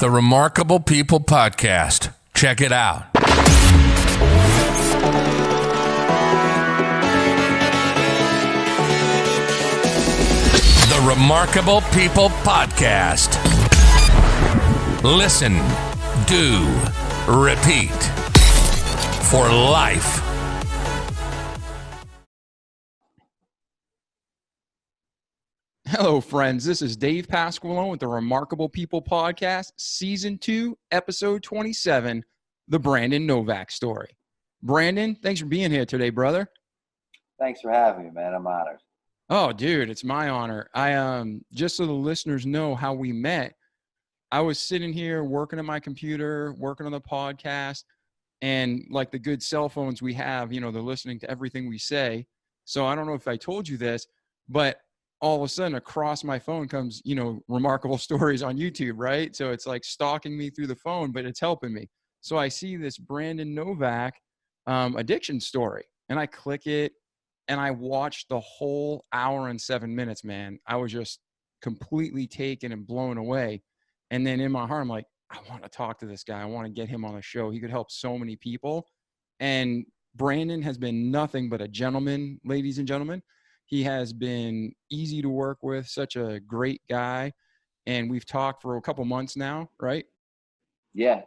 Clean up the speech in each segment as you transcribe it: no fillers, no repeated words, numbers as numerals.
The Remarkable People Podcast. Check it out. The Remarkable People Podcast. Listen, do, repeat. For life. Hello, friends. This is Dave Pasqualone with the Remarkable People Podcast, Season 2, Episode 27, The Brandon Novak Story. Brandon, thanks for being here today, brother. Thanks for having me, man. I'm honored. Oh, dude, it's my honor. Just so the listeners know how we met, I was sitting here working on my computer, working on the podcast, and like the good cell phones we have, they're listening to everything we say. So I don't know if I told you this, but all of a sudden across my phone comes, Remarkable Stories on YouTube, right? So it's like stalking me through the phone, but it's helping me. So I see this Brandon Novak addiction story, and I click it, and I watched the whole hour and 7 minutes, man. I was just completely taken and blown away. And then in my heart, I'm like, I want to talk to this guy. I want to get him on the show. He could help so many people. And Brandon has been nothing but a gentleman, ladies and gentlemen. He has been easy to work with, such a great guy. And we've talked for a couple months now, right? Yeah.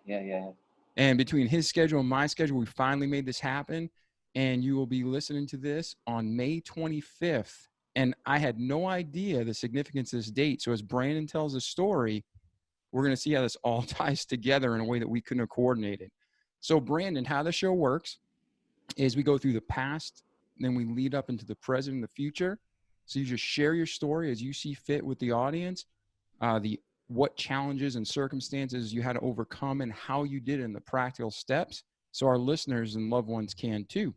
And between his schedule and my schedule, we finally made this happen. And you will be listening to this on May 25th. And I had no idea the significance of this date. So as Brandon tells the story, we're going to see how this all ties together in a way that we couldn't have coordinated. So Brandon, how the show works is we go through the past, then we lead up into the present and the future. So you just share your story as you see fit with the audience, what challenges and circumstances you had to overcome and how you did it in the practical steps, so our listeners and loved ones can too.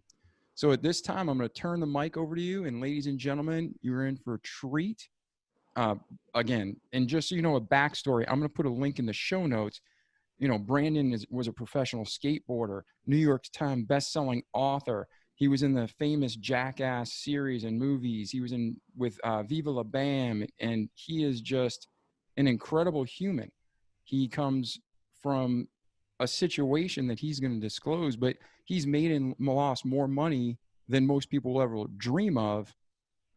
So at this time, I'm going to turn the mic over to you. And ladies and gentlemen, you're in for a treat. Again, and just so you know a backstory, I'm going to put a link in the show notes. Brandon was a professional skateboarder, New York Times best-selling author. He was in the famous Jackass series and movies. He was in with Viva La Bam, and he is just an incredible human. He comes from a situation that he's going to disclose, but he's made and lost more money than most people will ever dream of.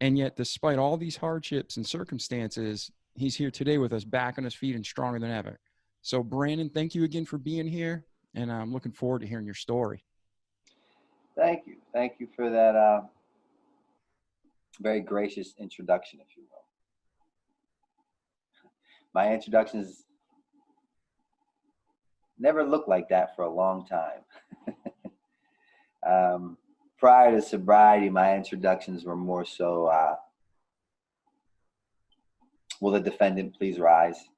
And yet, despite all these hardships and circumstances, he's here today with us, back on his feet and stronger than ever. So, Brandon, thank you again for being here, and I'm looking forward to hearing your story. Thank you. Thank you for that very gracious introduction, if you will. My introductions never looked like that for a long time. Prior to sobriety, my introductions were more so, will the defendant please rise?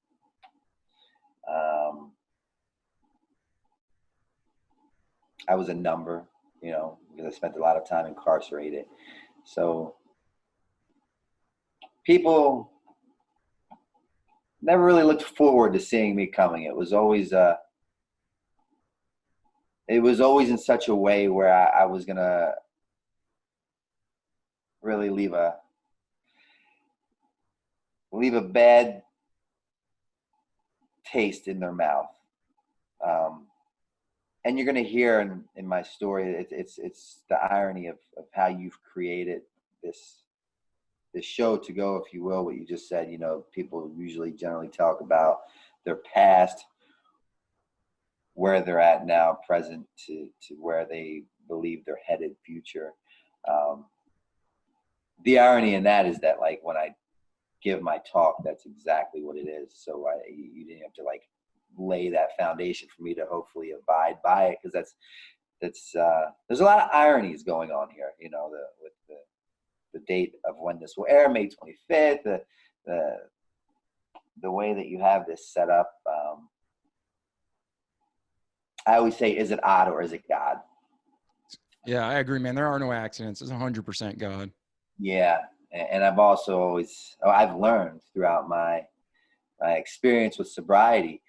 I was a number, because I spent a lot of time incarcerated. So people never really looked forward to seeing me coming. It was always in such a way where I was going to really leave a bad taste in their mouth. And you're going to hear in my story, it's the irony of how you've created this show to go, if you will, what you just said. People usually generally talk about their past, where they're at now, present, to where they believe they're headed, future. The irony in that is that, like, when I give my talk, that's exactly what it is. So you didn't have to lay that foundation for me to hopefully abide by it, because that's there's a lot of ironies going on here. With the date of when this will air, May 25th, the way that you have this set up. I always say, is it odd or is it God? Yeah, I agree, man. There are no accidents. It's 100% God. Yeah, and I've learned throughout my experience with sobriety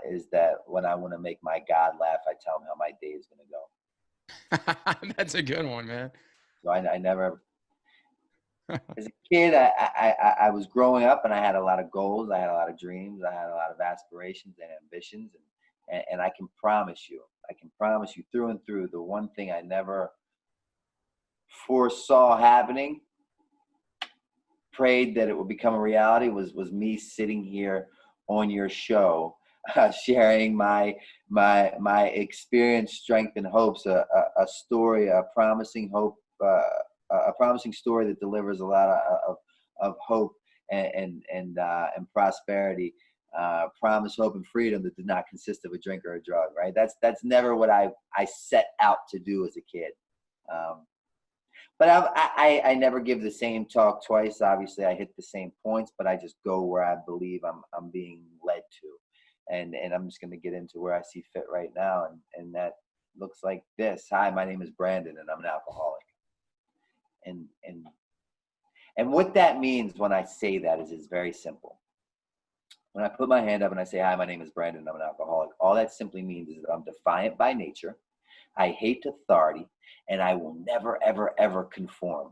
is that when I want to make my God laugh, I tell him how my day is going to go. That's a good one, man. So I never As a kid, I was growing up and I had a lot of goals. I had a lot of dreams. I had a lot of aspirations and ambitions. And I can promise you through and through, the one thing I never foresaw happening, prayed that it would become a reality, was me sitting here on your show, sharing my experience, strength, and hopes, a story, a promising hope, a promising story that delivers a lot of hope and prosperity, promise, hope, and freedom that did not consist of a drink or a drug. Right? That's never what I set out to do as a kid. But I never give the same talk twice. Obviously, I hit the same points, but I just go where I believe I'm being led to, and I'm just going to get into where I see fit right now, and that looks like this. Hi, my name is Brandon, and I'm an alcoholic. And what that means when I say that is very simple. When I put my hand up and I say, hi, my name is Brandon, I'm an alcoholic, all that simply means is that I'm defiant by nature. I hate authority, and I will never, ever, ever conform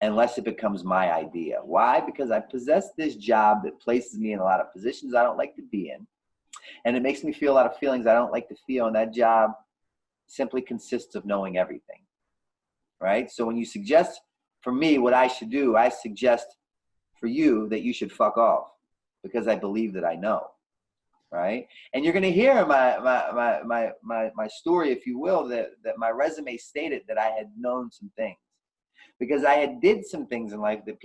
unless it becomes my idea. Why? Because I possess this job that places me in a lot of positions I don't like to be in, and it makes me feel a lot of feelings I don't like to feel, and that job simply consists of knowing everything, right? So when you suggest for me what I should do, I suggest for you that you should fuck off, because I believe that I know. Right. And you're going to hear my story, if you will, that my resume stated that I had known some things, because I had did some things in life that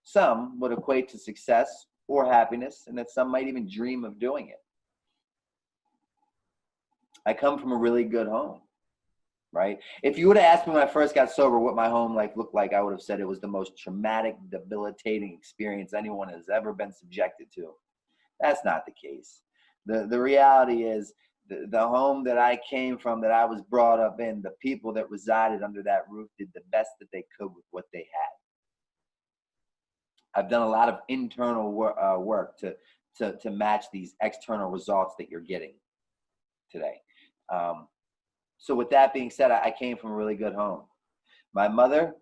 some would equate to success or happiness, and that some might even dream of doing it. I come from a really good home. Right. If you would have asked me when I first got sober what my home life looked like, I would have said it was the most traumatic, debilitating experience anyone has ever been subjected to. That's not the case. The reality is the home that I came from, that I was brought up in, the people that resided under that roof did the best that they could with what they had. I've done a lot of internal work to match these external results that you're getting today. So with that being said, I came from a really good home. My mother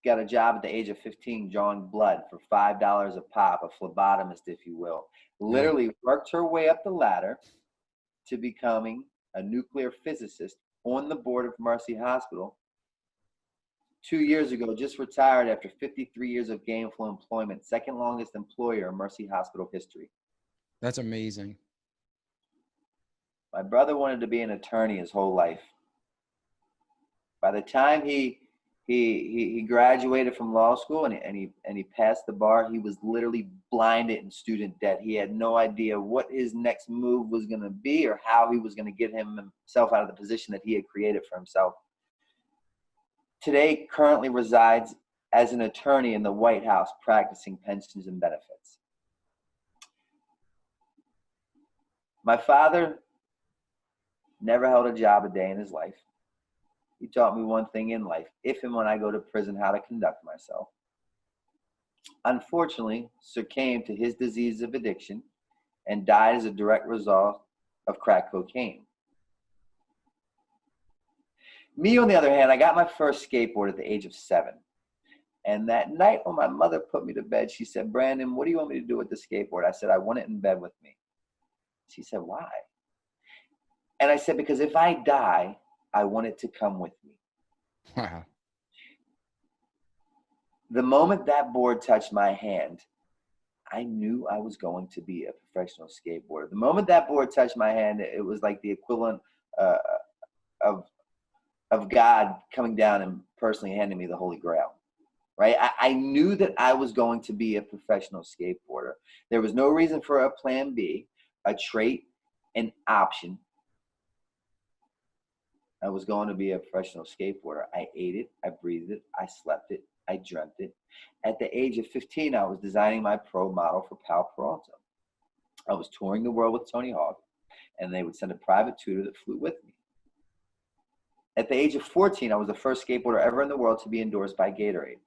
got a job at the age of 15 drawing blood for $5 a pop, a phlebotomist, if you will. Literally worked her way up the ladder to becoming a nuclear physicist on the board of Mercy Hospital. 2 years ago, just retired after 53 years of gainful employment, second longest employer in Mercy Hospital history. That's amazing. My brother wanted to be an attorney his whole life. By the time he graduated from law school and he passed the bar, he was literally blinded in student debt. He had no idea what his next move was going to be or how he was going to get himself out of the position that he had created for himself. Today, currently resides as an attorney in the White House, practicing pensions and benefits. My father never held a job a day in his life. He taught me one thing in life: if and when I go to prison, how to conduct myself. Unfortunately, succumbed to his disease of addiction and died as a direct result of crack cocaine. Me, on the other hand, I got my first skateboard at the age of 7. And that night when my mother put me to bed, she said, Brandon, what do you want me to do with the skateboard? I said, I want it in bed with me. She said, why? And I said, because if I die, I want it to come with me. Wow. The moment that board touched my hand, I knew I was going to be a professional skateboarder. The moment that board touched my hand, it was like the equivalent of God coming down and personally handing me the Holy Grail. Right? I knew that I was going to be a professional skateboarder. There was no reason for a plan B, a trait, an option. I was going to be a professional skateboarder. I ate it, I breathed it, I slept it, I dreamt it. At the age of 15, I was designing my pro model for Pal Peralta. I was touring the world with Tony Hawk, and they would send a private tutor that flew with me. At the age of 14, I was the first skateboarder ever in the world to be endorsed by Gatorade.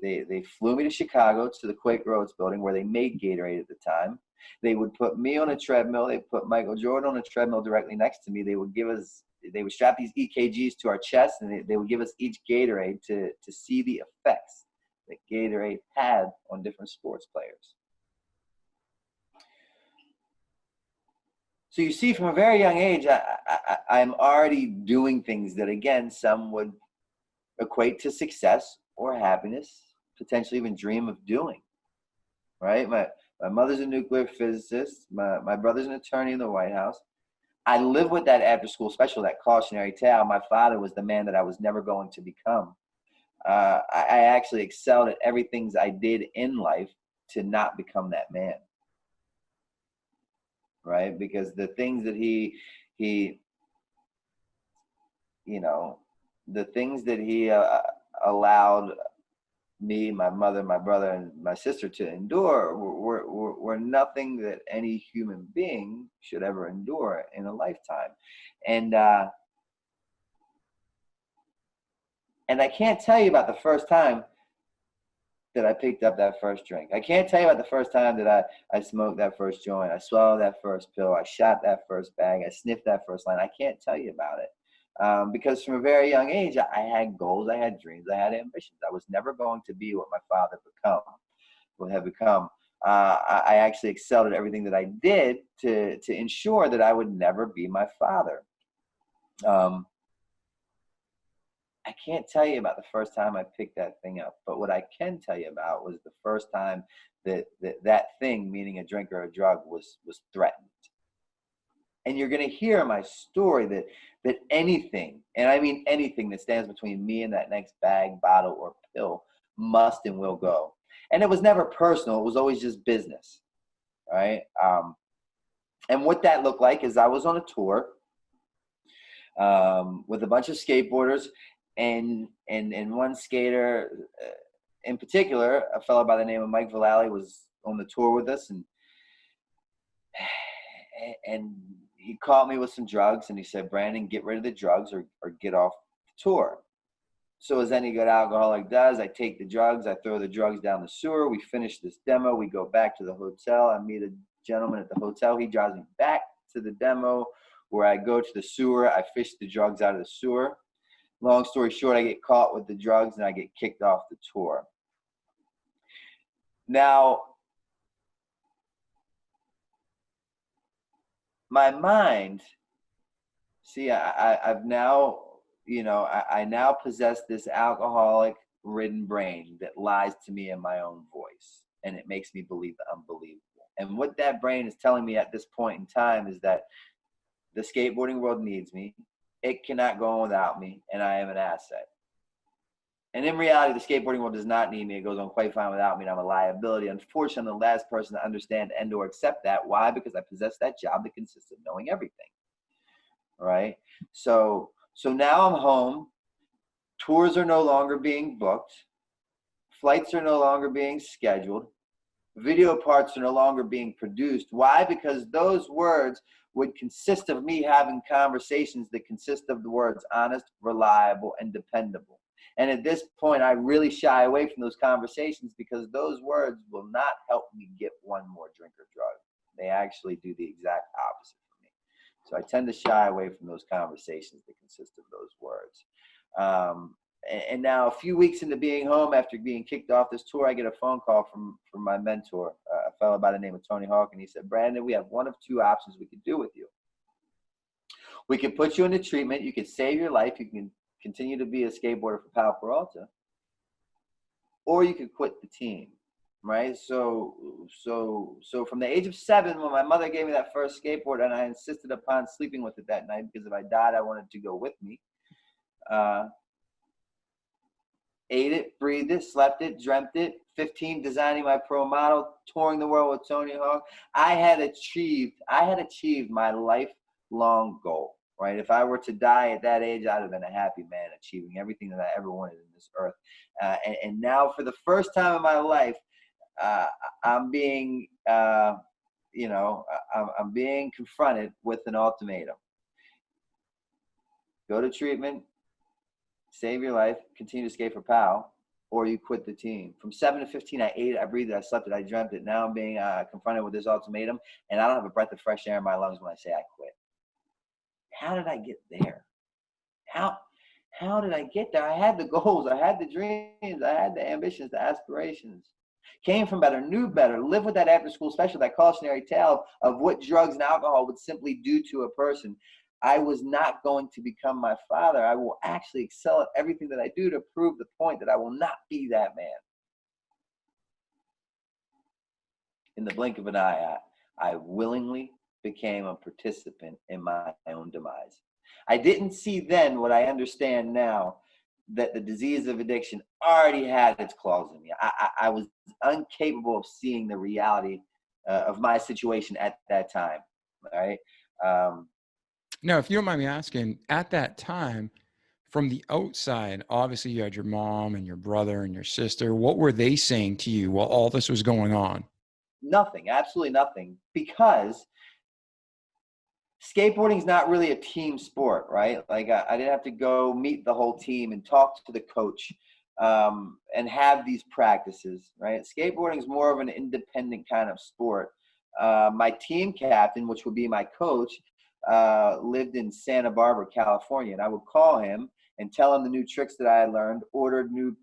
They flew me to Chicago to the Quake Roads building where they made Gatorade at the time. They would put me on a treadmill. They put Michael Jordan on a treadmill directly next to me. They would give us they would strap these EKGs to our chest, and they would give us each Gatorade to see the effects that Gatorade had on different sports players. So you see, from a very young age, I'm already doing things that, again, some would equate to success or happiness, potentially even dream of doing, right? My mother's a nuclear physicist. My brother's an attorney in the White House. I live with that after school special, that cautionary tale. My father was the man that I was never going to become. I actually excelled at everything I did in life to not become that man. Right? Because the things that he the things that he allowed me, my mother, my brother, and my sister to endure were nothing that any human being should ever endure in a lifetime. And I can't tell you about the first time that I picked up that first drink. I can't tell you about the first time that I smoked that first joint. I swallowed that first pill. I shot that first bag. I sniffed that first line. I can't tell you about it. Because from a very young age, I had goals, I had dreams, I had ambitions. I was never going to be what my father would have become. I actually excelled at everything that I did to ensure that I would never be my father. I can't tell you about the first time I picked that thing up, but what I can tell you about was the first time that thing, meaning a drink or a drug, was threatened. And you're going to hear in my story that anything, and I mean anything, that stands between me and that next bag, bottle, or pill must and will go. And it was never personal. It was always just business, right? And what that looked like is I was on a tour with a bunch of skateboarders, and one skater in particular, a fellow by the name of Mike Vallely, was on the tour with us, and he caught me with some drugs, and he said, "Brandon, get rid of the drugs or get off the tour." So as any good alcoholic does, I take the drugs, I throw the drugs down the sewer. We finish this demo. We go back to the hotel. I meet a gentleman at the hotel. He drives me back to the demo, where I go to the sewer. I fish the drugs out of the sewer. Long story short, I get caught with the drugs, and I get kicked off the tour. Now, my mind, see, I've now, I now possess this alcoholic-ridden brain that lies to me in my own voice, and it makes me believe the unbelievable. And what that brain is telling me at this point in time is that the skateboarding world needs me. It cannot go on without me, and I am an asset. And in reality, the skateboarding world does not need me. It goes on quite fine without me, and I'm a liability. Unfortunately, I'm the last person to understand and or accept that. Why? Because I possess that job that consists of knowing everything. All right? So now I'm home. Tours are no longer being booked. Flights are no longer being scheduled. Video parts are no longer being produced. Why? Because those words would consist of me having conversations that consist of the words honest, reliable, and dependable. And at this point, I really shy away from those conversations because those words will not help me get one more drink or drug. They actually do the exact opposite for me. So I tend to shy away from those conversations that consist of those words. And now a few weeks into being home after being kicked off this tour, I get a phone call from my mentor, a fellow by the name of Tony Hawk. And he said, "Brandon, we have one of two options we could do with you. We could put you into treatment. You could save your life. You can continue to be a skateboarder for Pal Peralta, or you could quit the team." Right? So from the age of 7, when my mother gave me that first skateboard, and I insisted upon sleeping with it that night because if I died, I wanted to go with me. Ate it, breathed it, slept it, dreamt it. 15, designing my pro model, touring the world with Tony Hawk. I had achieved my lifelong goal, right? If I were to die at that age, I'd have been a happy man, achieving everything that I ever wanted in this earth. And now, for the first time in my life, I'm being, I'm being confronted with an ultimatum. Go to treatment, save your life, continue to skate for Pal, or you quit the team. From 7 to 15, I ate it, I breathed it, I slept it, I dreamt it. Now I'm being confronted with this ultimatum, and I don't have a breath of fresh air in my lungs when I say I quit. How did I get there? How did I get there? I had the goals, I had the dreams, I had the ambitions, the aspirations. Came from better, knew better, lived with that after school special, that cautionary tale of what drugs and alcohol would simply do to a person. I was not going to become my father. I will actually excel at everything that I do to prove the point that I will not be that man. In the blink of an eye, I willingly became a participant in my own demise. I didn't see then what I understand now, that the disease of addiction already had its claws in me. I was incapable of seeing the reality of my situation at that time. All right. Now, if you don't mind me asking, at that time, from the outside, obviously you had your mom and your brother and your sister. What were they saying to you while all this was going on? Nothing, absolutely nothing, because skateboarding is not really a team sport, right? Like I didn't have to go meet the whole team and talk to the coach and have these practices, right? Skateboarding is more of an independent kind of sport. My team captain, which would be my coach, lived in Santa Barbara, California, and I would call him and tell him the new tricks that I had learned, ordered new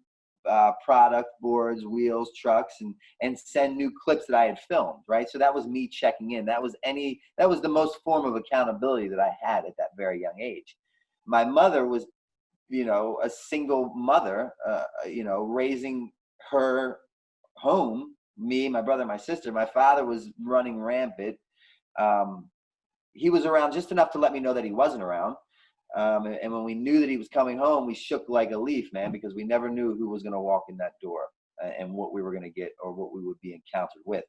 product, boards, wheels, trucks, and send new clips that I had filmed, right? So that was me checking in. That was the most form of accountability that I had at that very young age. My mother was, a single mother, raising her home, me, my brother, my sister. My father was running rampant. He was around just enough to let me know that he wasn't around. And when we knew that he was coming home, we shook like a leaf, man, because we never knew who was going to walk in that door and what we were going to get or what we would be encountered with.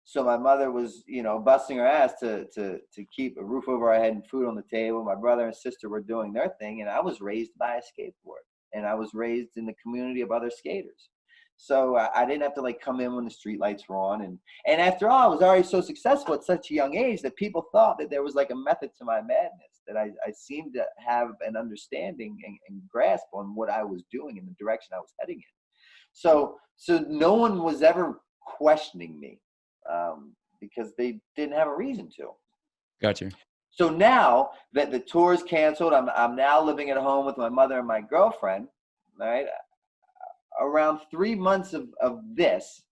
So my mother was, busting her ass to keep a roof over our head and food on the table. My brother and sister were doing their thing, and I was raised by a skateboard, and I was raised in the community of other skaters. So I didn't have to come in when the street lights were on. And after all, I was already so successful at such a young age that people thought that there was a method to my madness, that I seemed to have an understanding and grasp on what I was doing and the direction I was heading in. So no one was ever questioning me because they didn't have a reason to. Gotcha. So now that the tour is canceled, I'm now living at home with my mother and my girlfriend, right? Around 3 months of this,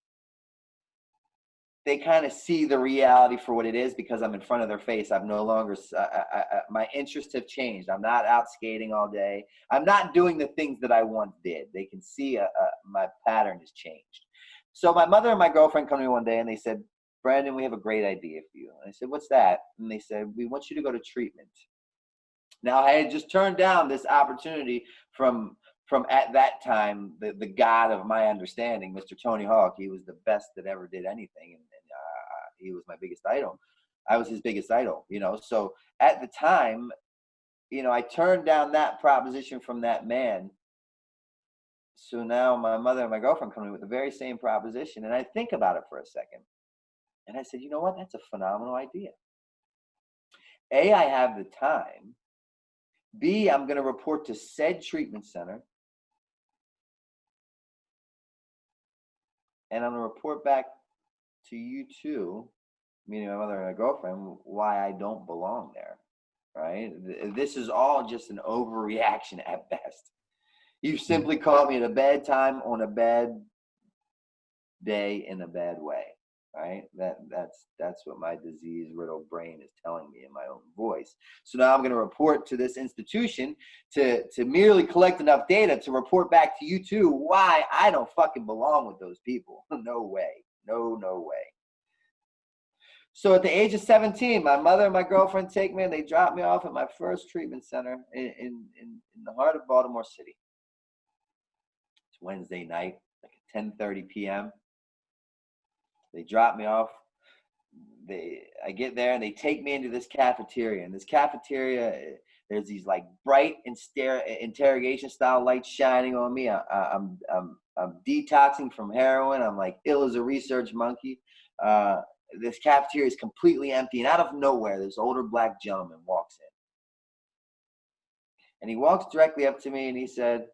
they kind of see the reality for what it is because I'm in front of their face. I'm no longer, my interests have changed. I'm not out skating all day. I'm not doing the things that I once did. They can see my pattern has changed. So my mother and my girlfriend come to me one day and they said, Brandon, we have a great idea for you. And I said, what's that? And they said, we want you to go to treatment. Now, I had just turned down this opportunity from at that time, the god of my understanding, Mr. Tony Hawk. He was the best that ever did anything. And he was my biggest idol. I was his biggest idol, So at the time, I turned down that proposition from that man. So now my mother and my girlfriend come in with the very same proposition. And I think about it for a second. And I said, you know what? That's a phenomenal idea. A, I have the time. B, I'm going to report to said treatment center. And I'm going to report back to you two, meaning my mother and my girlfriend, why I don't belong there, right? This is all just an overreaction at best. You simply caught me at a bad time on a bad day in a bad way, right? That's what my disease-riddled brain is telling me in my own voice. So now I'm going to report to this institution to merely collect enough data to report back to you two why I don't fucking belong with those people. No way. No way. So at the age of 17, my mother and my girlfriend take me and they drop me off at my first treatment center in the heart of Baltimore City. It's Wednesday night, like at 10:30 p.m. They drop me off. I get there and they take me into this cafeteria. And this cafeteria, there's these bright interrogation style lights shining on me. I'm detoxing from heroin. I'm ill as a research monkey. This cafeteria is completely empty, and out of nowhere, this older black gentleman walks in. And he walks directly up to me and he said,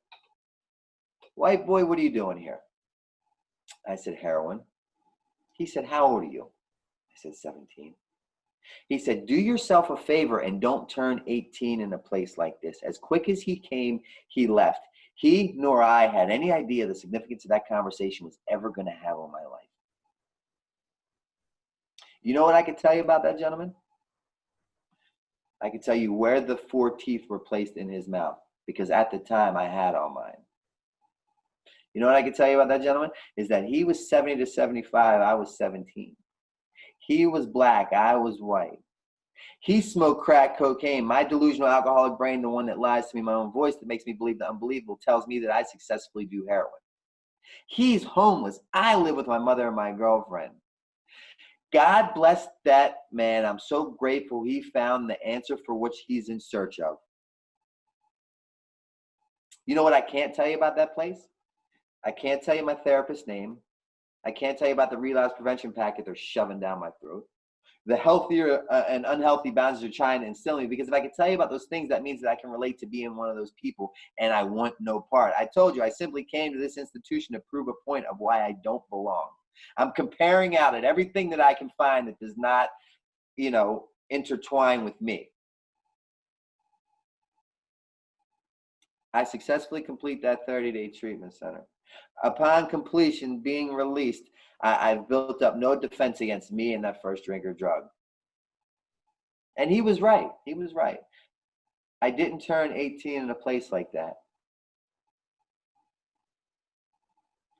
"White boy, what are you doing here?" I said, "Heroin." He said, "How old are you?" I said, 17. He said, do yourself a favor and don't turn 18 in a place like this. As quick as he came, he left. He nor I had any idea the significance of that conversation was ever going to have on my life. You know what I can tell you about that gentleman? I can tell you where the 4 teeth were placed in his mouth, because at the time I had all mine. You know what I can tell you about that gentleman? Is that he was 70 to 75, I was 17. He was black, I was white. He smoked crack cocaine. My delusional alcoholic brain, the one that lies to me, my own voice that makes me believe the unbelievable, tells me that I successfully do heroin. He's homeless. I live with my mother and my girlfriend. God bless that man. I'm so grateful he found the answer for which he's in search of. You know what I can't tell you about that place? I can't tell you my therapist's name. I can't tell you about the relapse prevention packet they're shoving down my throat. The healthier and unhealthy boundaries they're trying to instill in me. Because if I can tell you about those things, that means that I can relate to being one of those people, and I want no part. I told you, I simply came to this institution to prove a point of why I don't belong. I'm comparing out at everything that I can find that does not, intertwine with me. I successfully complete that 30-day treatment center. Upon completion, being released, I've built up no defense against me and that first drinker drug. And he was right. He was right. I didn't turn 18 in a place like that.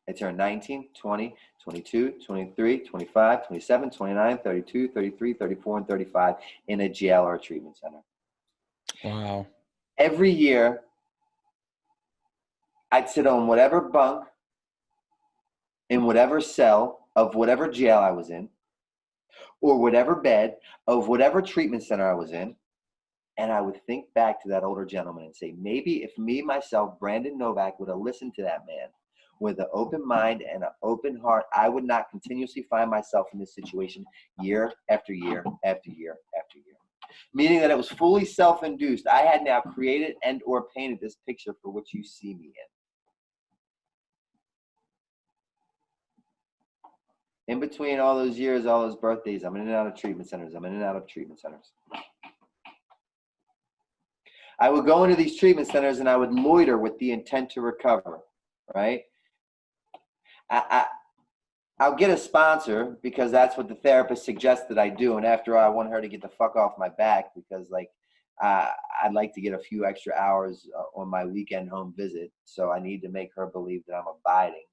I turned 19, 20, 22, 23, 25, 27, 29, 32, 33, 34, and 35 in a jail or a treatment center. Wow. Every year, I'd sit on whatever bunk in whatever cell of whatever jail I was in, or whatever bed of whatever treatment center I was in, and I would think back to that older gentleman and say, maybe if me, myself, Brandon Novak, would have listened to that man with an open mind and an open heart, I would not continuously find myself in this situation year after year after year after year. Meaning that it was fully self-induced. I had now created and or painted this picture for which you see me in. In between all those years, all those birthdays, I'm in and out of treatment centers. I would go into these treatment centers and I would loiter with the intent to recover, right? I'll get a sponsor because that's what the therapist suggests that I do. And after all, I want her to get the fuck off my back because I'd like to get a few extra hours on my weekend home visit. So I need to make her believe that I'm abiding.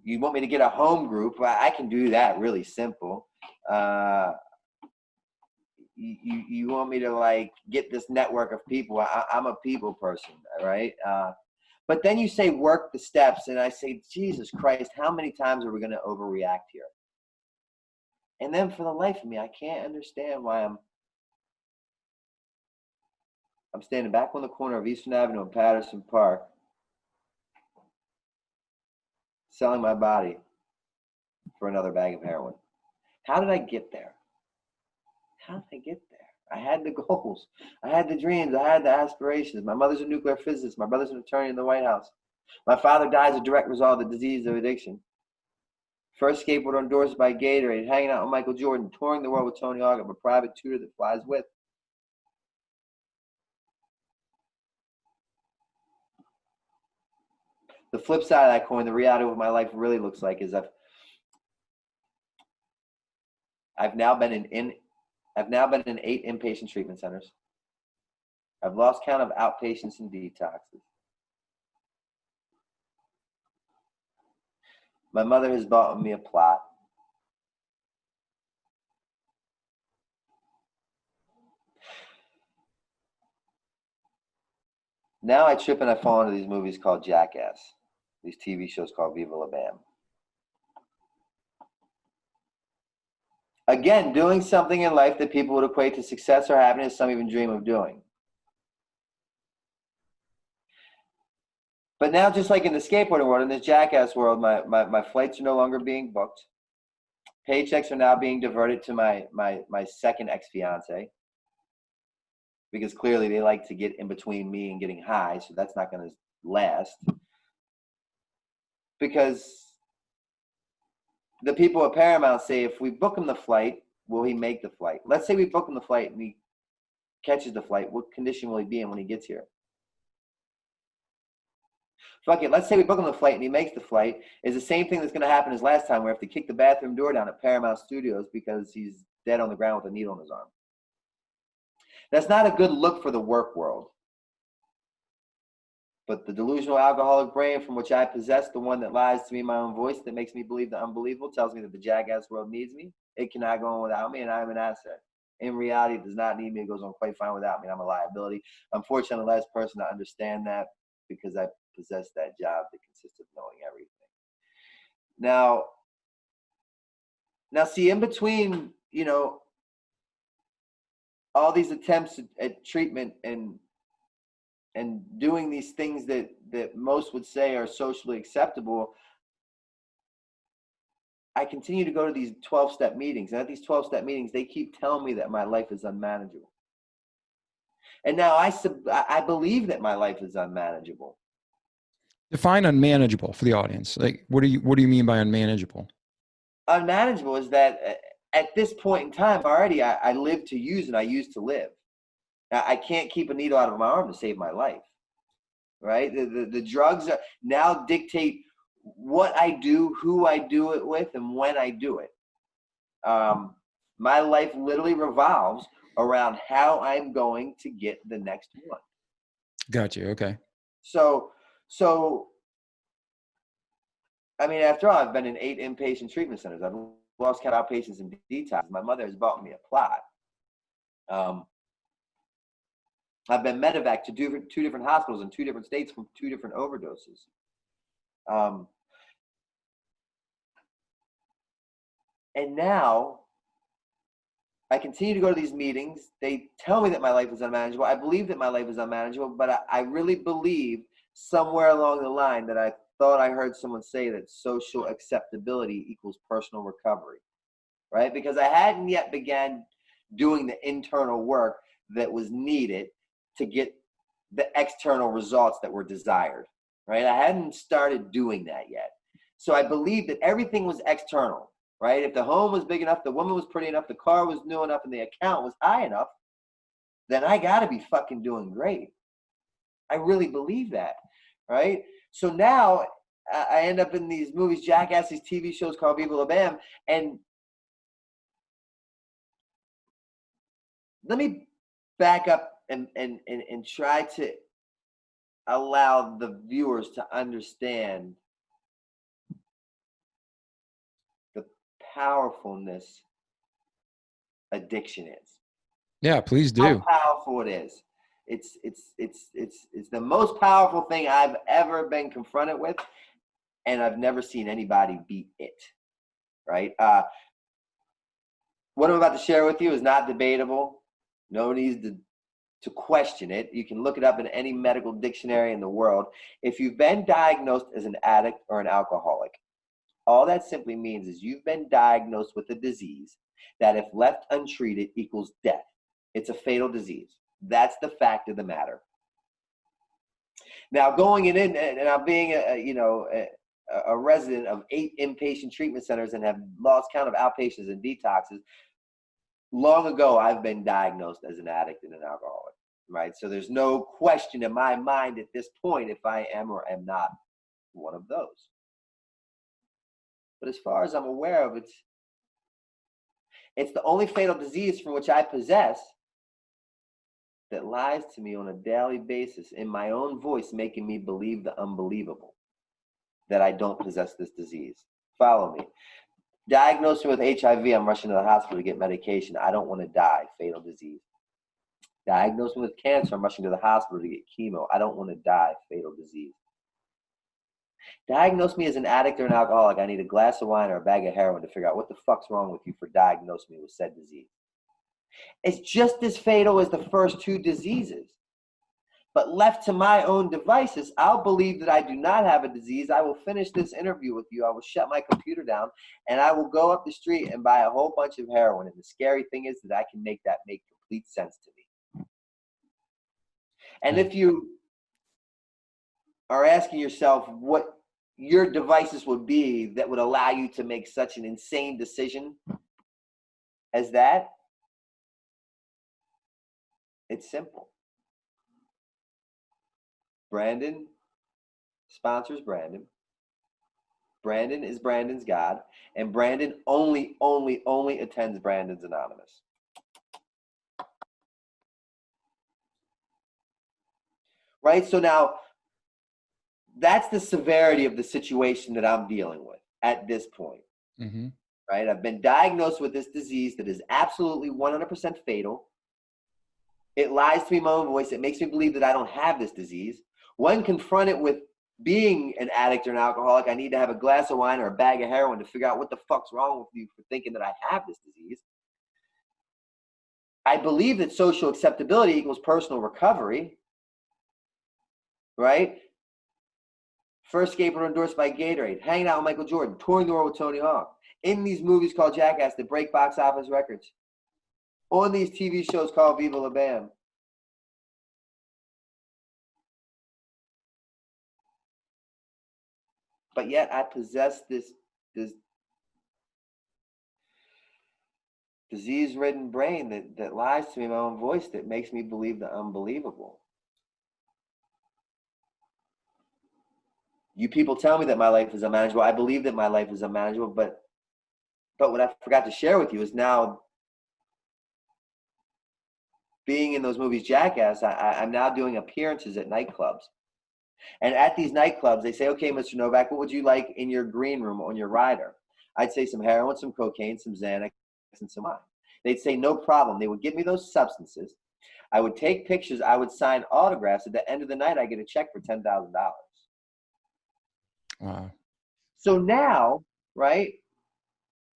You want me to get a home group? I can do that really simple. You want me to get this network of people? I'm a people person, right? But then you say work the steps, and I say, Jesus Christ, how many times are we going to overreact here? And then for the life of me, I can't understand why I'm standing back on the corner of Eastern Avenue and Patterson Park, selling my body for another bag of heroin. How did I get there? I had the goals. I had the dreams. I had the aspirations. My mother's a nuclear physicist. My brother's an attorney in the White House. My father dies as a direct result of the disease of addiction. First skateboarder endorsed by Gatorade, hanging out with Michael Jordan, touring the world with Tony Hawk, a private tutor that flies with. The flip side of that coin, the reality of what my life really looks like is I've now been in 8 inpatient treatment centers. I've lost count of outpatients and detoxes. My mother has bought me a plot. Now I trip and I fall into these movies called Jackass, these TV shows called Viva La Bam. Again, doing something in life that people would equate to success or happiness, some even dream of doing. But now, just like in the skateboarding world, in this Jackass world, my flights are no longer being booked. Paychecks are now being diverted to my second ex-fiance, because clearly they like to get in between me and getting high, so that's not going to last. Because the people at Paramount say if we book them the flight, will he make the flight? Let's say we book him the flight and he catches the flight. What condition will he be in when he gets here? Fuck it. Let's say we book him the flight and he makes the flight. Is the same thing that's going to happen as last time, where we have to kick the bathroom door down at Paramount Studios because he's dead on the ground with a needle in his arm. That's not a good look for the work world. But the delusional alcoholic brain from which I possess, the one that lies to me in my own voice, that makes me believe the unbelievable, tells me that the jackass world needs me. It cannot go on without me, and I am an asset. In reality, it does not need me. It goes on quite fine without me. I'm a liability. Unfortunately, I'm the last person to understand that, because I possess that job that consists of knowing everything. Now see, in between, all these attempts at treatment and doing these things that most would say are socially acceptable, I continue to go to these 12-step meetings. And at these 12-step meetings, they keep telling me that my life is unmanageable. And now I believe that my life is unmanageable. Define unmanageable for the audience. Like, what do you mean by unmanageable? Unmanageable is that at this point in time already, I live to use and I use to live. I can't keep a needle out of my arm to save my life, right? The drugs now dictate what I do, who I do it with, and when I do it. My life literally revolves around how I'm going to get the next one. Got you. Okay. So, I mean, after all, I've been in 8 inpatient treatment centers. I've lost count of outpatients and detox. My mother has bought me a plot. I've been medevac to 2 different hospitals in 2 different states from 2 different overdoses. And now I continue to go to these meetings. They tell me that my life is unmanageable. I believe that my life is unmanageable, but I really believe somewhere along the line that I thought I heard someone say that social acceptability equals personal recovery, right? Because I hadn't yet began doing the internal work that was needed to get the external results that were desired, right? I hadn't started doing that yet. So I believed that everything was external, right? If the home was big enough, the woman was pretty enough, the car was new enough, and the account was high enough, then I got to be fucking doing great. I really believe that, right? So now I end up in these movies, Jackass, these TV shows called Viva La Bam, and let me back up and try to allow the viewers to understand the powerfulness addiction is. Yeah, please do. How powerful it is. It's the most powerful thing I've ever been confronted with, and I've never seen anybody beat it, right? What I'm about to share with you is not debatable. No one needs to question it. You can look it up in any medical dictionary in the world. If you've been diagnosed as an addict or an alcoholic, all that simply means is you've been diagnosed with a disease that, if left untreated, equals death. It's a fatal disease. That's the fact of the matter. Now, going in and I'm being a resident of 8 inpatient treatment centers and have lost count of outpatients and detoxes, long ago I've been diagnosed as an addict and an alcoholic, right? So there's no question in my mind at this point if I am or am not one of those. But as far as I'm aware of, it's the only fatal disease from which I possess that lies to me on a daily basis in my own voice, making me believe the unbelievable, that I don't possess this disease. Follow me. Diagnosed with HIV, I'm rushing to the hospital to get medication. I don't want to die. Fatal disease. Diagnosed with cancer, I'm rushing to the hospital to get chemo. I don't want to die. Fatal disease. Diagnose me as an addict or an alcoholic. I need a glass of wine or a bag of heroin to figure out what the fuck's wrong with you for diagnosing me with said disease. It's just as fatal as the first 2 diseases. But left to my own devices, I'll believe that I do not have a disease. I will finish this interview with you. I will shut my computer down, and I will go up the street and buy a whole bunch of heroin. And the scary thing is that I can make that make complete sense to me. And if you are asking yourself what your devices would be that would allow you to make such an insane decision as that, it's simple. Brandon sponsors Brandon. Brandon is Brandon's God, and Brandon only attends Brandon's Anonymous. Right? So now, that's the severity of the situation that I'm dealing with at this point. Mm-hmm. Right? I've been diagnosed with this disease that is absolutely 100% fatal. It lies to me in my own voice. It makes me believe that I don't have this disease. When confronted with being an addict or an alcoholic, I need to have a glass of wine or a bag of heroin to figure out what the fuck's wrong with you for thinking that I have this disease. I believe that social acceptability equals personal recovery. Right? First skateboarder endorsed by Gatorade, hanging out with Michael Jordan, touring the world with Tony Hawk, in these movies called Jackass that break box office records, on these TV shows called Viva La Bam. But yet I possess this disease-ridden brain that lies to me in my own voice, that makes me believe the unbelievable. You people tell me that my life is unmanageable. I believe that my life is unmanageable, but what I forgot to share with you is now, being in those movies Jackass, I'm now doing appearances at nightclubs. And at these nightclubs, they say, okay, Mr. Novak, what would you like in your green room on your rider? I'd say some heroin, some cocaine, some Xanax, and some wine. They'd say, no problem. They would give me those substances. I would take pictures. I would sign autographs. At the end of the night, I get a check for $10,000. Wow. So now, right,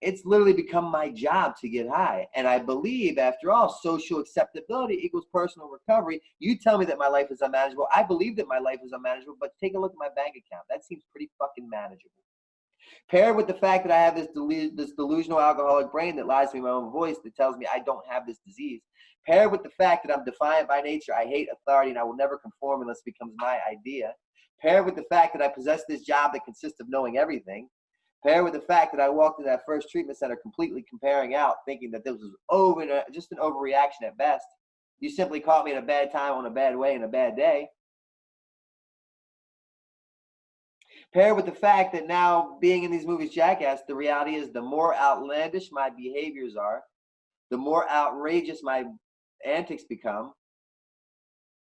it's literally become my job to get high. And I believe, after all, social acceptability equals personal recovery. You tell me that my life is unmanageable. I believe that my life is unmanageable, but take a look at my bank account. That seems pretty fucking manageable. Paired with the fact that I have this delusional alcoholic brain that lies to me in my own voice, that tells me I don't have this disease. Paired with the fact that I'm defiant by nature, I hate authority, and I will never conform unless it becomes my idea. Paired with the fact that I possess this job that consists of knowing everything. Paired with the fact that I walked into that first treatment center completely comparing out, thinking that this was just an overreaction at best. You simply caught me at a bad time, on a bad way, in a bad day. Paired with the fact that now, being in these movies Jackass, the reality is the more outlandish my behaviors are, the more outrageous my antics become,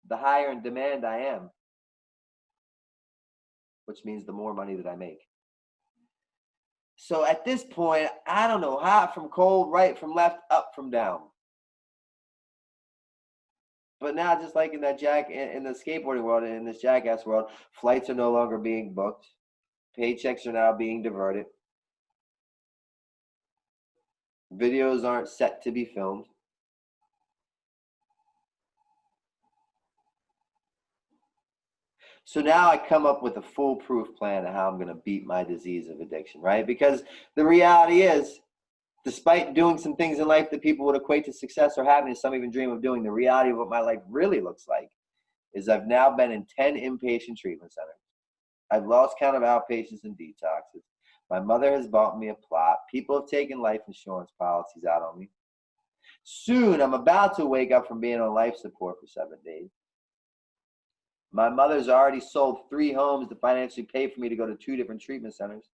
the higher in demand I am, which means the more money that I make. So at this point, I don't know, hot from cold, right from left, up from down. But now, just like in the skateboarding world, in this Jackass world, flights are no longer being booked. Paychecks are now being diverted. Videos aren't set to be filmed. So now I come up with a foolproof plan of how I'm going to beat my disease of addiction, right? Because the reality is, despite doing some things in life that people would equate to success or happiness, some even dream of doing, the reality of what my life really looks like is I've now been in 10 inpatient treatment centers. I've lost count of outpatients and detoxes. My mother has bought me a plot. People have taken life insurance policies out on me. Soon, I'm about to wake up from being on life support for 7 days. My mother's already sold 3 homes to financially pay for me to go to 2 different treatment centers.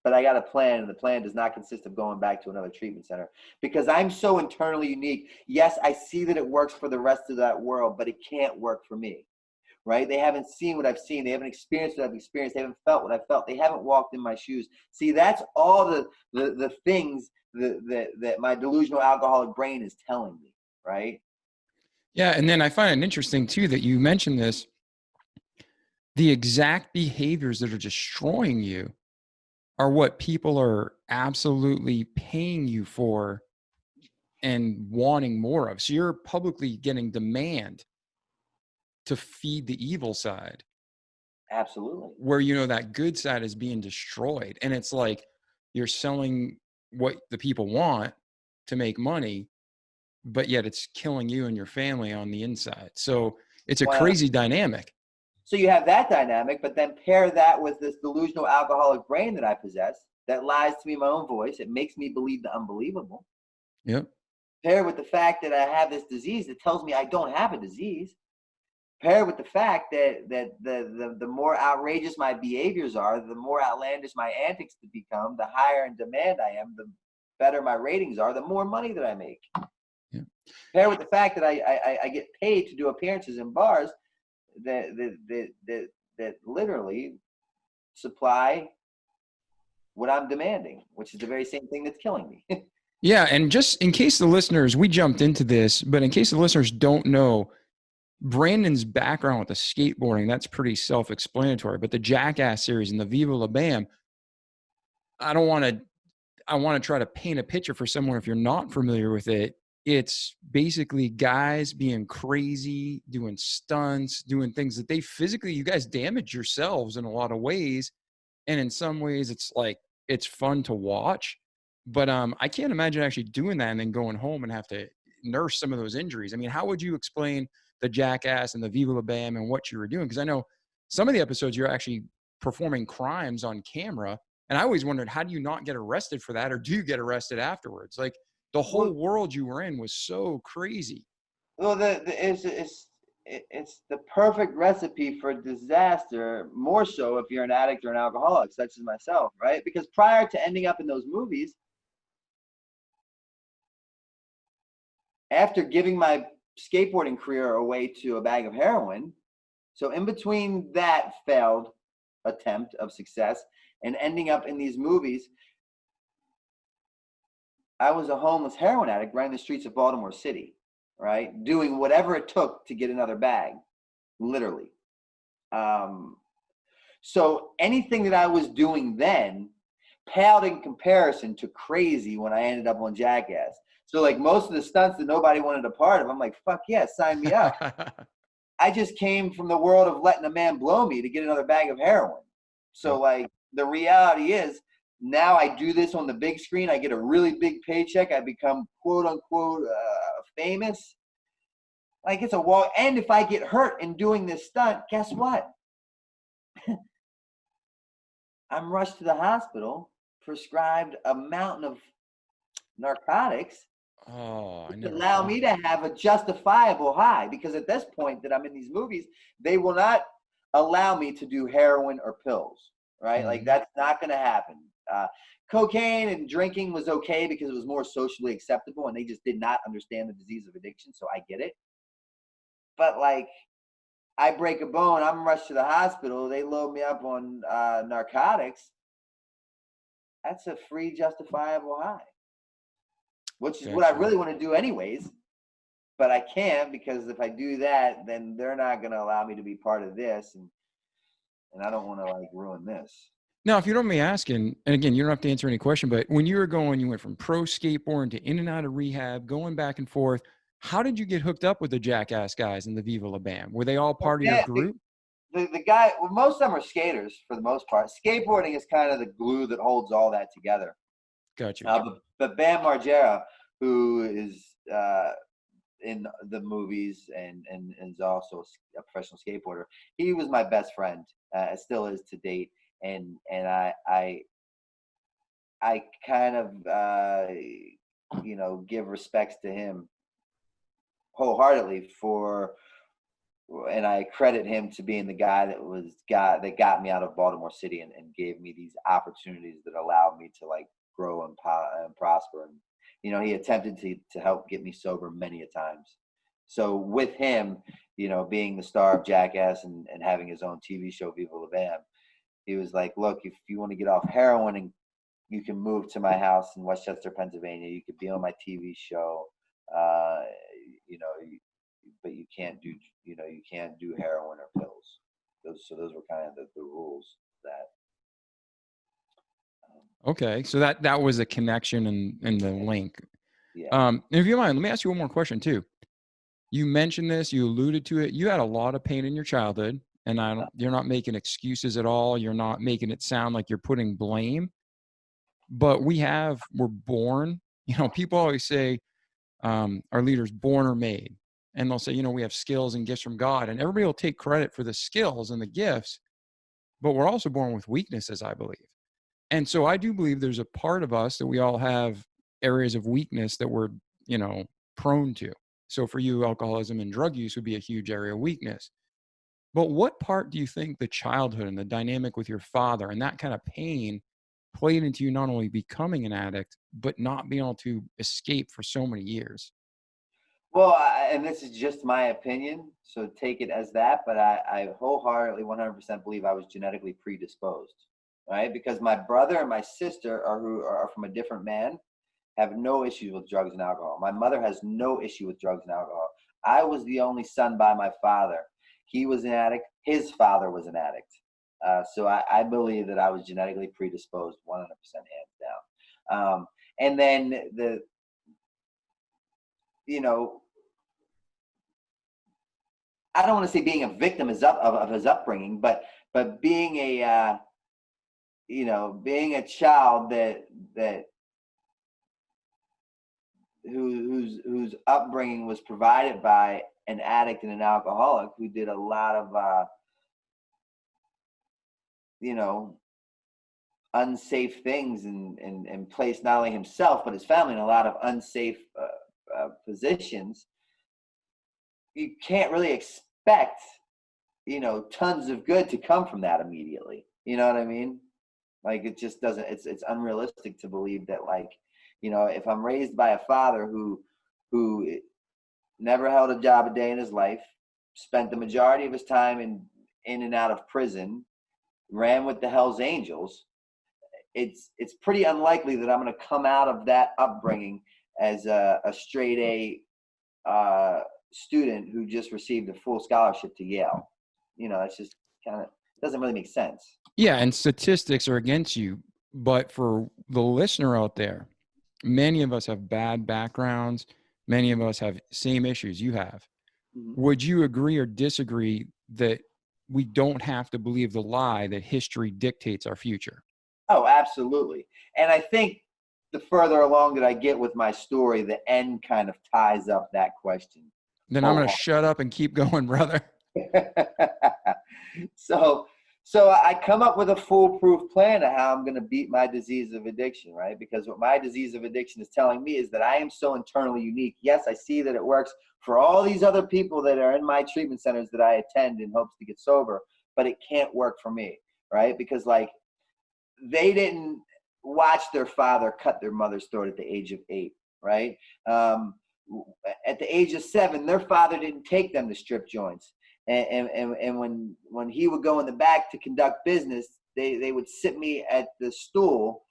But I got a plan, and the plan does not consist of going back to another treatment center, because I'm so internally unique. Yes, I see that it works for the rest of that world, but it can't work for me, right? They haven't seen what I've seen. They haven't experienced what I've experienced. They haven't felt what I've felt. They haven't walked in my shoes. See, that's all the things that my delusional alcoholic brain is telling me, right? Yeah, and then I find it interesting, too, that you mentioned this. The exact behaviors that are destroying you are what people are absolutely paying you for and wanting more of. So you're publicly getting demand to feed the evil side. Absolutely. Where, that good side is being destroyed. And it's like you're selling what the people want to make money, but yet it's killing you and your family on the inside. So it's a crazy dynamic. So you have that dynamic, but then pair that with this delusional alcoholic brain that I possess, that lies to me in my own voice. It makes me believe the unbelievable. Yep. Paired with the fact that I have this disease that tells me I don't have a disease. Paired with the fact that the more outrageous my behaviors are, the more outlandish my antics to become, the higher in demand I am, the better my ratings are, the more money that I make. Yeah. Paired with the fact that I get paid to do appearances in bars that literally supply what I'm demanding, which is the very same thing that's killing me. Yeah. And just in case the listeners, we jumped into this, but in case the listeners don't know, Brandon's background with the skateboarding, that's pretty self-explanatory, but the Jackass series and the Viva La Bam, I want to try to paint a picture for someone if you're not familiar with it. It's basically guys being crazy, doing stunts, doing things that they physically, you guys damage yourselves in a lot of ways. And in some ways it's like, it's fun to watch, but I can't imagine actually doing that and then going home and have to nurse some of those injuries. I mean, how would you explain the Jackass and the Viva La Bam and what you were doing? Because I know some of the episodes you're actually performing crimes on camera. And I always wondered, how do you not get arrested for that? Or do you get arrested afterwards? Like the whole world you were in was so crazy. Well, it's the perfect recipe for disaster, more so if you're an addict or an alcoholic, such as myself, right? Because prior to ending up in those movies, after giving my skateboarding career away to a bag of heroin, so in between that failed attempt of success and ending up in these movies, I was a homeless heroin addict running the streets of Baltimore City, right? Doing whatever it took to get another bag, literally. So anything that I was doing then paled in comparison to crazy when I ended up on Jackass. So like most of the stunts that nobody wanted a part of, I'm like, fuck yeah, sign me up. I just came from the world of letting a man blow me to get another bag of heroin. So like the reality is now I do this on the big screen. I get a really big paycheck. I become quote unquote famous. Like it's a wall. And if I get hurt in doing this stunt, guess what? I'm rushed to the hospital, prescribed a mountain of narcotics to allow me to have a justifiable high. Because at this point that I'm in these movies, they will not allow me to do heroin or pills, right? Like that's not going to happen. Cocaine and drinking was okay because it was more socially acceptable and they just did not understand the disease of addiction. So I get it. But like, I break a bone, I'm rushed to the hospital, they load me up on narcotics. That's a free, justifiable high, which is what I really want to do anyways. But I can't because if I do that, then they're not going to allow me to be part of this. And I don't want to like ruin this. Now, if you don't mind me asking, and again, you don't have to answer any question, but when you were going, you went from pro skateboarding to in and out of rehab, going back and forth. How did you get hooked up with the Jackass guys and the Viva La Bam? Were they all part of your group? The guy, well, most of them are skaters for the most part. Skateboarding is kind of the glue that holds all that together. Gotcha. But Bam Margera, who is in the movies and is also a professional skateboarder, he was my best friend. Still is to date. And I kind of give respects to him wholeheartedly and I credit him to being the guy that got me out of Baltimore City and gave me these opportunities that allowed me to like grow and prosper. And he attempted to help get me sober many a times. So with him, being the star of Jackass and having his own TV show Viva La Bam, he was like, look, if you want to get off heroin and you can move to my house in Westchester, Pennsylvania, you could be on my TV show, but you can't do heroin or pills. Those were kind of the rules that. Okay, so that was a connection and the link. Yeah. If you don't mind, let me ask you one more question too. You mentioned this, you alluded to it. You had a lot of pain in your childhood, and you're not making excuses at all. You're not making it sound like you're putting blame. But we're born. People always say our leaders born or made, and they'll say, we have skills and gifts from God, and everybody will take credit for the skills and the gifts. But we're also born with weaknesses, I believe. And so I do believe there's a part of us that we all have areas of weakness that we're, prone to. So for you, alcoholism and drug use would be a huge area of weakness. But what part do you think the childhood and the dynamic with your father and that kind of pain played into you not only becoming an addict, but not being able to escape for so many years? Well, and this is just my opinion, so take it as that, but I wholeheartedly 100% believe I was genetically predisposed, right? Because my brother and my sister who are from a different man, have no issues with drugs and alcohol. My mother has no issue with drugs and alcohol. I was the only son by my father. He was an addict. His father was an addict. So I believe that I was genetically predisposed 100% hands down. And then I don't want to say being a victim of his upbringing, but being being a child that whose upbringing was provided by an addict and an alcoholic who did a lot of unsafe things and placed not only himself but his family in a lot of unsafe positions. You can't really expect tons of good to come from that immediately. You know what I mean? Like, it just doesn't, it's unrealistic to believe that, like, if I'm raised by a father who never held a job a day in his life, spent the majority of his time in and out of prison, ran with the Hells Angels, it's pretty unlikely that I'm going to come out of that upbringing as a straight A student who just received a full scholarship to Yale. It's just kind of doesn't really make sense. Yeah, and statistics are against you, but for the listener out there, many of us have bad backgrounds. Many of us have same issues you have. Mm-hmm. Would you agree or disagree that we don't have to believe the lie that history dictates our future? Oh, absolutely. And I think the further along that I get with my story, the end kind of ties up that question. Then I'm going to shut up and keep going, brother. So I come up with a foolproof plan of how I'm going to beat my disease of addiction, right? Because what my disease of addiction is telling me is that I am so internally unique. Yes, I see that it works for all these other people that are in my treatment centers that I attend in hopes to get sober, but it can't work for me, right? Because, like, they didn't watch their father cut their mother's throat at the age of 8, right? At the age of 7, their father didn't take them to strip joints. And when he would go in the back to conduct business, they would sit me at the stool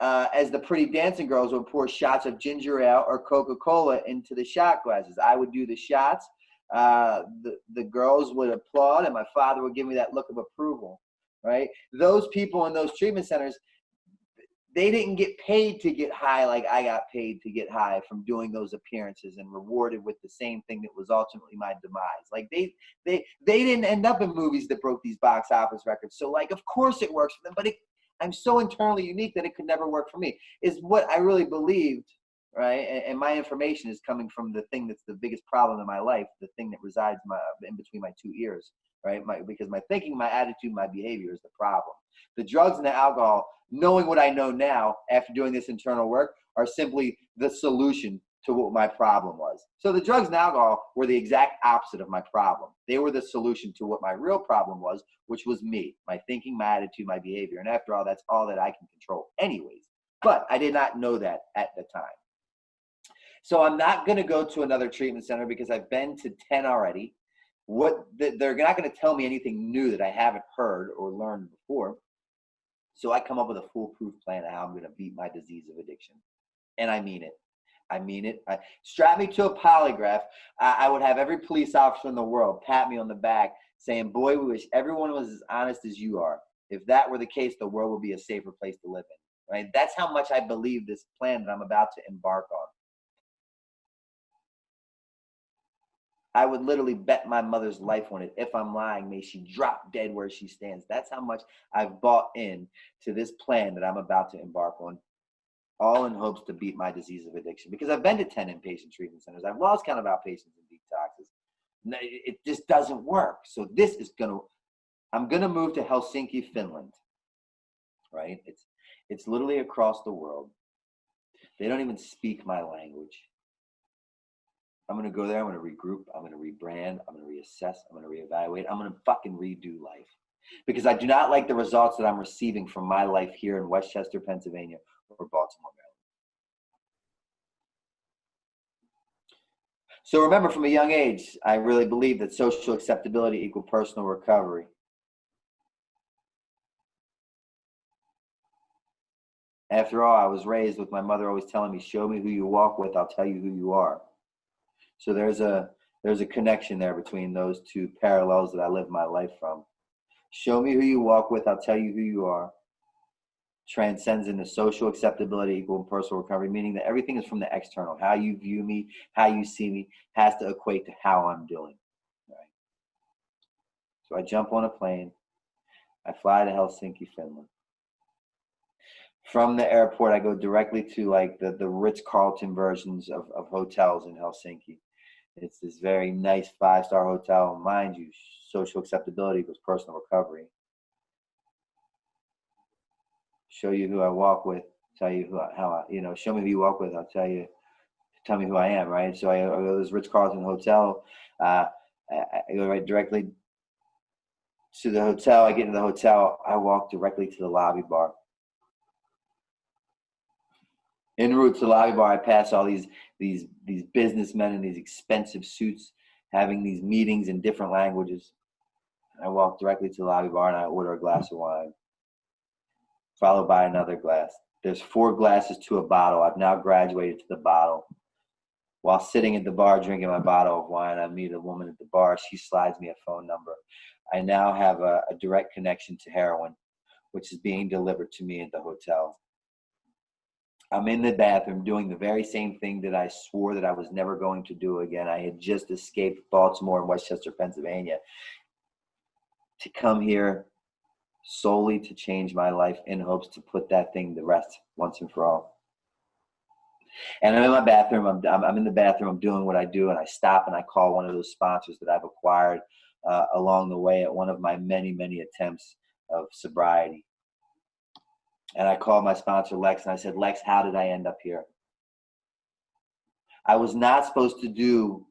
as the pretty dancing girls would pour shots of ginger ale or Coca-Cola into the shot glasses. I would do the shots. The girls would applaud, and my father would give me that look of approval, right? Those people in those treatment centers, they didn't get paid to get high like I got paid to get high from doing those appearances and rewarded with the same thing that was ultimately my demise. Like, they didn't end up in movies that broke these box office records. So, like, of course it works for them, but I'm so internally unique that it could never work for me, is what I really believed, right? And my information is coming from the thing that's the biggest problem in my life, the thing that resides in between my 2 ears, right? Because my thinking, my attitude, my behavior is the problem. The drugs and the alcohol, knowing what I know now after doing this internal work, are simply the solution to what my problem was. So the drugs and alcohol were the exact opposite of my problem. They were the solution to what my real problem was, which was me, my thinking, my attitude, my behavior. And after all, that's all that I can control anyways. But I did not know that at the time. So I'm not going to go to another treatment center because I've been to 10 already. They're not going to tell me anything new that I haven't heard or learned before. So I come up with a foolproof plan of how I'm going to beat my disease of addiction. And I mean it. I mean it. Strap me to a polygraph. I would have every police officer in the world pat me on the back saying, boy, we wish everyone was as honest as you are. If that were the case, the world would be a safer place to live in. Right? That's how much I believe this plan that I'm about to embark on. I would literally bet my mother's life on it. If I'm lying, may she drop dead where she stands. That's how much I've bought in to this plan that I'm about to embark on, all in hopes to beat my disease of addiction. Because I've been to 10 inpatient treatment centers. I've lost count of outpatients and detoxes. It just doesn't work. So I'm going to move to Helsinki, Finland, right? It's literally across the world. They don't even speak my language. I'm going to go there. I'm going to regroup. I'm going to rebrand. I'm going to reassess. I'm going to reevaluate. I'm going to fucking redo life. Because I do not like the results that I'm receiving from my life here in Westchester, Pennsylvania, or Baltimore, Maryland. So remember, from a young age, I really believe that social acceptability equals personal recovery. After all, I was raised with my mother always telling me, show me who you walk with, I'll tell you who you are. So there's a connection there between those two parallels that I live my life from. Show me who you walk with, I'll tell you who you are. Transcends into social acceptability equal personal recovery, meaning that everything is from the external. How you view me, how you see me, has to equate to how I'm doing. Right? So I jump on a plane. I fly to Helsinki, Finland. From the airport, I go directly to like the Ritz-Carlton versions of hotels in Helsinki. It's this very nice 5-star hotel. Mind you, social acceptability equals personal recovery. Show you who I walk with, tell you show me who you walk with, I'll tell me who I am, right? So I go to this Ritz-Carlton hotel. I go right directly to the hotel. I get into the hotel. I walk directly to the lobby bar. En route to the lobby bar, I pass all these businessmen in these expensive suits having these meetings in different languages. I walk directly to the lobby bar and I order a glass of wine, followed by another glass. There's 4 glasses to a bottle. I've now graduated to the bottle. While sitting at the bar drinking my bottle of wine, I meet a woman at the bar. She slides me a phone number. I now have a direct connection to heroin, which is being delivered to me at the hotel. I'm in the bathroom doing the very same thing that I swore that I was never going to do again. I had just escaped Baltimore and Westchester, Pennsylvania, to come here solely to change my life in hopes to put that thing to rest once and for all. And I'm in my bathroom. I'm in the bathroom. I'm doing what I do, and I stop and I call one of those sponsors that I've acquired along the way at one of my many, many attempts of sobriety. And I called my sponsor, Lex, and I said, Lex, how did I end up here? I was not supposed to do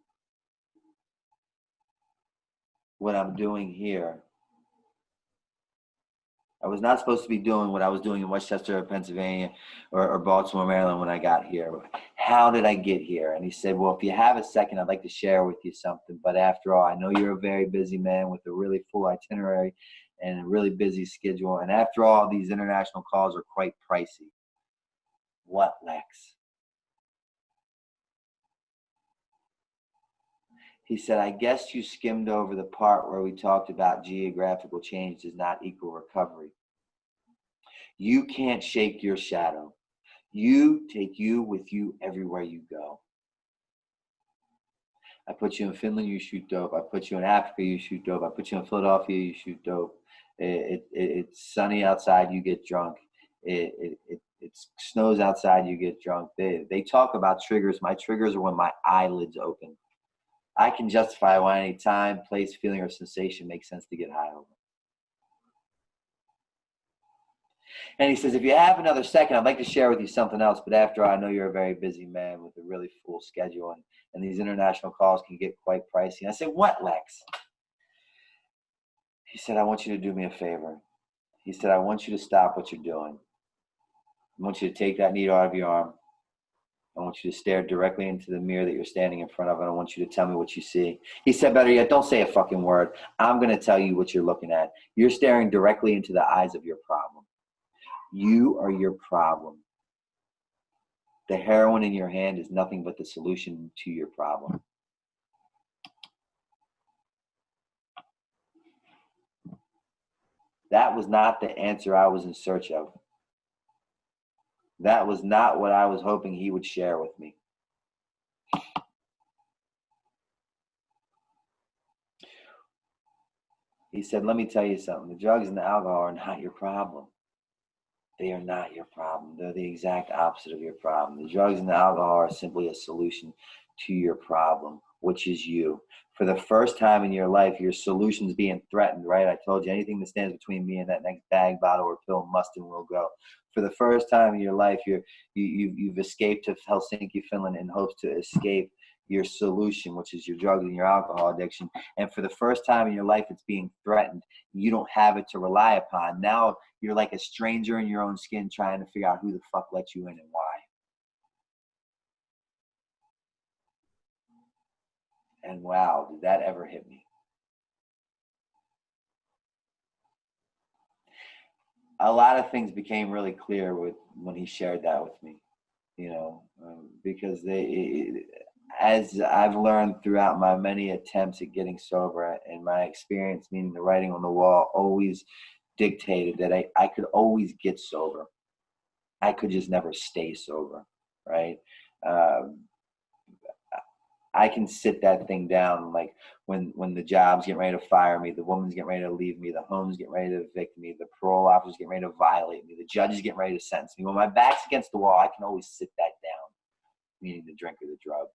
what I'm doing here. I was not supposed to be doing what I was doing in Westchester, Pennsylvania, or Baltimore, Maryland when I got here. How did I get here? And he said, well, if you have a second, I'd like to share with you something. But after all, I know you're a very busy man with a really full itinerary and a really busy schedule. And after all, these international calls are quite pricey. What, Lex? He said, I guess you skimmed over the part where we talked about geographical change does not equal recovery. You can't shake your shadow. You take you with you everywhere you go. I put you in Finland, you shoot dope. I put you in Africa, you shoot dope. I put you in Philadelphia, you shoot dope. It's sunny outside, you get drunk. It snows outside, you get drunk. They talk about triggers. My triggers are when my eyelids open. I can justify why any time, place, feeling, or sensation makes sense to get high over. And he says, if you have another second, I'd like to share with you something else. But after all, I know you're a very busy man with a really full schedule. And these international calls can get quite pricey. And I said, what, Lex? He said, I want you to do me a favor. He said, I want you to stop what you're doing. I want you to take that needle out of your arm. I want you to stare directly into the mirror that you're standing in front of, and I want you to tell me what you see. He said, better yet, don't say a fucking word. I'm going to tell you what you're looking at. You're staring directly into the eyes of your problem. You are your problem. The heroin in your hand is nothing but the solution to your problem. That was not the answer I was in search of. That was not what I was hoping he would share with me. He said, let me tell you something. The drugs and the alcohol are not your problem. They are not your problem. They're the exact opposite of your problem. The drugs and the alcohol are simply a solution to your problem. which is you. For the first time in your life, your solution's being threatened, right? I told you, anything that stands between me and that next bag, bottle, or pill must and will go. For the first time in your life, you've escaped to Helsinki, Finland, in hopes to escape your solution, which is your drugs and your alcohol addiction. And for the first time in your life, it's being threatened. You don't have it to rely upon. Now you're like a stranger in your own skin trying to figure out who the fuck let you in and why. And wow, did that ever hit me? A lot of things became really clear when he shared that with me, because as I've learned throughout my many attempts at getting sober, and my experience, meaning the writing on the wall, always dictated that I could always get sober. I could just never stay sober, right? I can sit that thing down, like when the job's getting ready to fire me, the woman's getting ready to leave me, the home's getting ready to evict me, the parole officer's getting ready to violate me, the judge is getting ready to sentence me. When my back's against the wall, I can always sit that down, meaning the drink or the drug.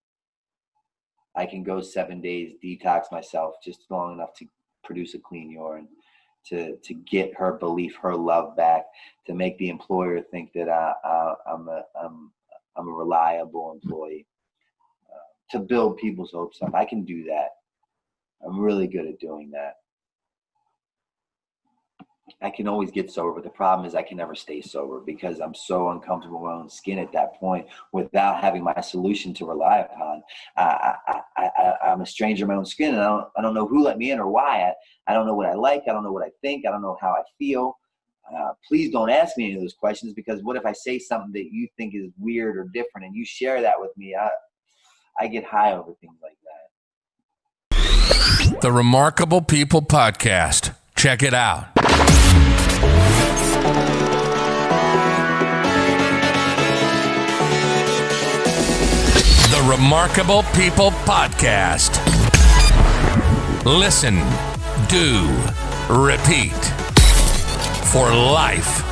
I can go 7 days, detox myself just long enough to produce a clean urine, to get her belief, her love back, to make the employer think that I'm a reliable employee. To build people's hopes up. I can do that. I'm really good at doing that. I can always get sober, but the problem is I can never stay sober because I'm so uncomfortable in my own skin at that point without having my solution to rely upon. I'm a stranger in my own skin, and I don't know who let me in or why. I don't know what I like. I don't know what I think. I don't know how I feel. Please don't ask me any of those questions, because what if I say something that you think is weird or different and you share that with me? I get high over things like that. The Remarkable People Podcast. Check it out. The Remarkable People Podcast. Listen, do, repeat. For life.